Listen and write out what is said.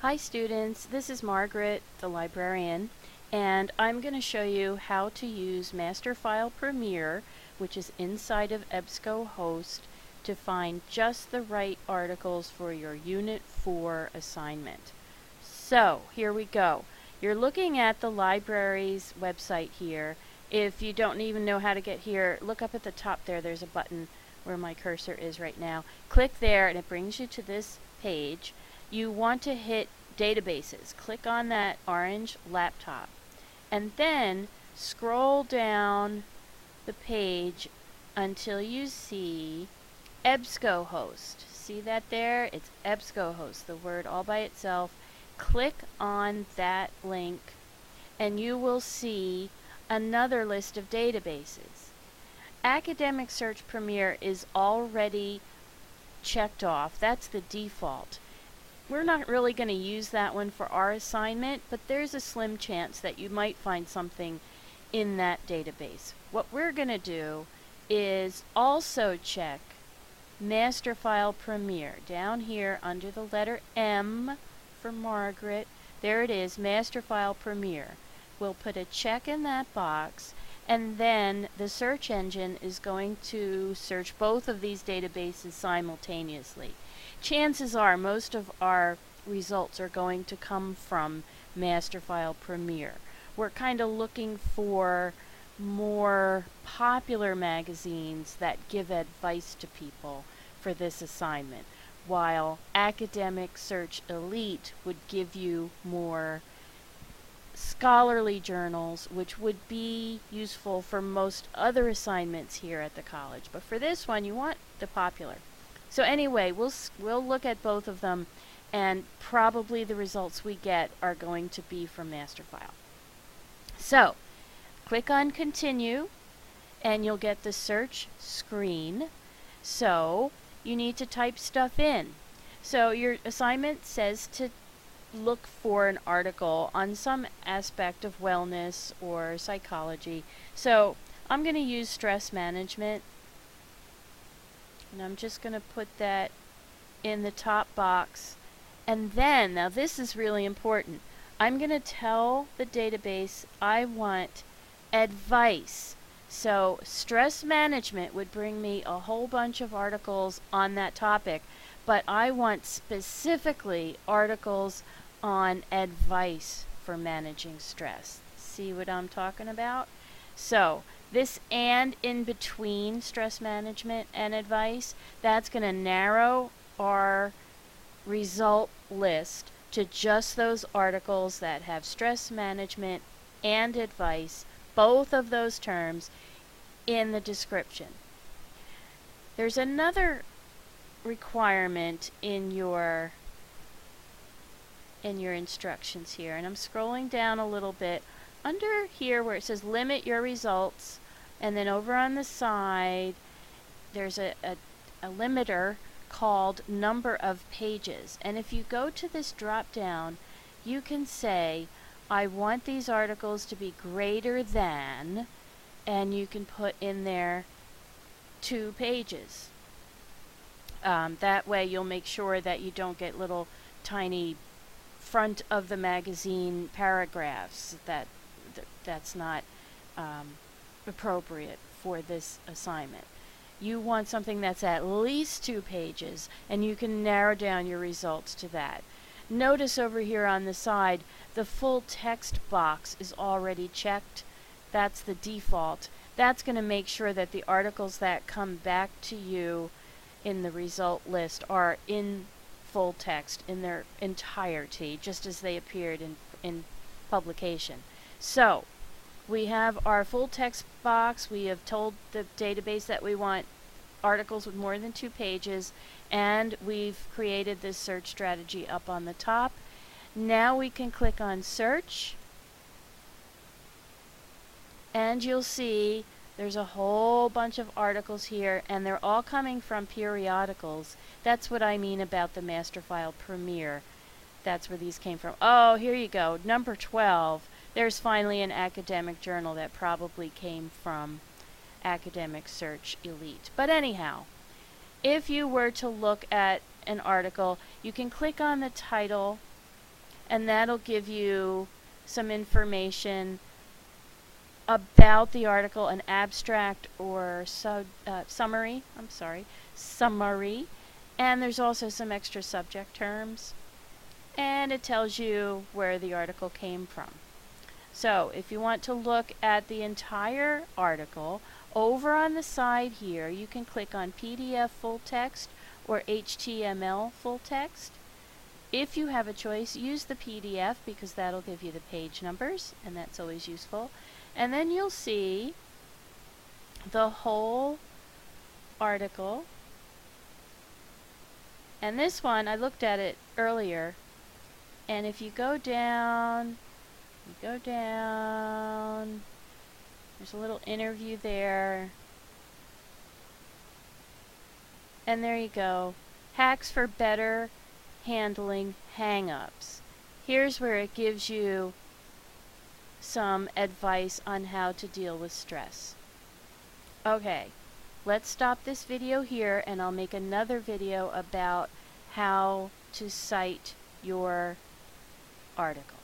Hi students, this is Margaret, the librarian, and I'm going to show you how to use Masterfile Premier, which is inside of EBSCOhost, to find just the right articles for your Unit 4 assignment. So, here we go. You're looking at the library's website here. If you don't even know how to get here, look up at the top there. There's a button where my cursor is right now. Click there and it brings you to this page. You want to hit databases. Click on that orange laptop and then scroll down the page until you see EBSCOhost. See that there? It's EBSCOhost, the word all by itself. Click on that link and you will see another list of databases. Academic Search Premier is already checked off. That's the default. We're not really going to use that one for our assignment, but there's a slim chance that you might find something in that database. What we're going to do is also check Masterfile Premier. Down here under the letter M for Margaret, there it is, Masterfile Premier. We'll put a check in that box, and then the search engine is going to search both of these databases simultaneously. Chances are most of our results are going to come from Masterfile Premier. We're kind of looking for more popular magazines that give advice to people for this assignment, while Academic Search Elite would give you more scholarly journals, which would be useful for most other assignments here at the college. But for this one, you want the popular. So anyway, we'll look at both of them, and probably the results we get are going to be from Masterfile. So, click on Continue, and you'll get the search screen. So, you need to type stuff in. So, your assignment says to look for an article on some aspect of wellness or psychology. So, I'm going to use stress management. And I'm just going to put that in the top box. And then, now this is really important, I'm going to tell the database I want advice. So stress management would bring me a whole bunch of articles on that topic, but I want specifically articles on advice for managing stress. See what I'm talking about? So this and in between stress management and advice, that's going to narrow our result list to just those articles that have stress management and advice, both of those terms, in the description. There's another requirement in your instructions here, and I'm scrolling down a little bit. Under here where it says limit your results, and then over on the side there's a limiter called number of pages. And if you go to this drop down, you can say I want these articles to be greater than, and you can put in there 2 pages. That way you'll make sure that you don't get little tiny front of the magazine paragraphs. That's not appropriate for this assignment. You want something that's at least 2 pages, and you can narrow down your results to that. Notice over here on the side, the full text box is already checked. That's the default. That's going to make sure that the articles that come back to you in the result list are in full text in their entirety, just as they appeared in publication. So, we have our full text box. We have told the database that we want articles with more than 2 pages, and we've created this search strategy up on the top. Now we can click on search, and you'll see there's a whole bunch of articles here, and they're all coming from periodicals. That's what I mean about the Masterfile Premier. That's where these came from. Oh, here you go. Number 12. There's finally an academic journal that probably came from Academic Search Elite. But anyhow, if you were to look at an article, you can click on the title and that'll give you some information about the article, an abstract or summary, summary, and there's also some extra subject terms, and it tells you where the article came from. So if you want to look at the entire article, over on the side here you can click on PDF full text or HTML full text. If you have a choice, use the PDF because that'll give you the page numbers, and that's always useful. And then you'll see the whole article. And this one, I looked at it earlier, and if you go down, there's a little interview there, and there you go. Hacks for better handling hang-ups. Here's where it gives you some advice on how to deal with stress. Okay, let's stop this video here, and I'll make another video about how to cite your article.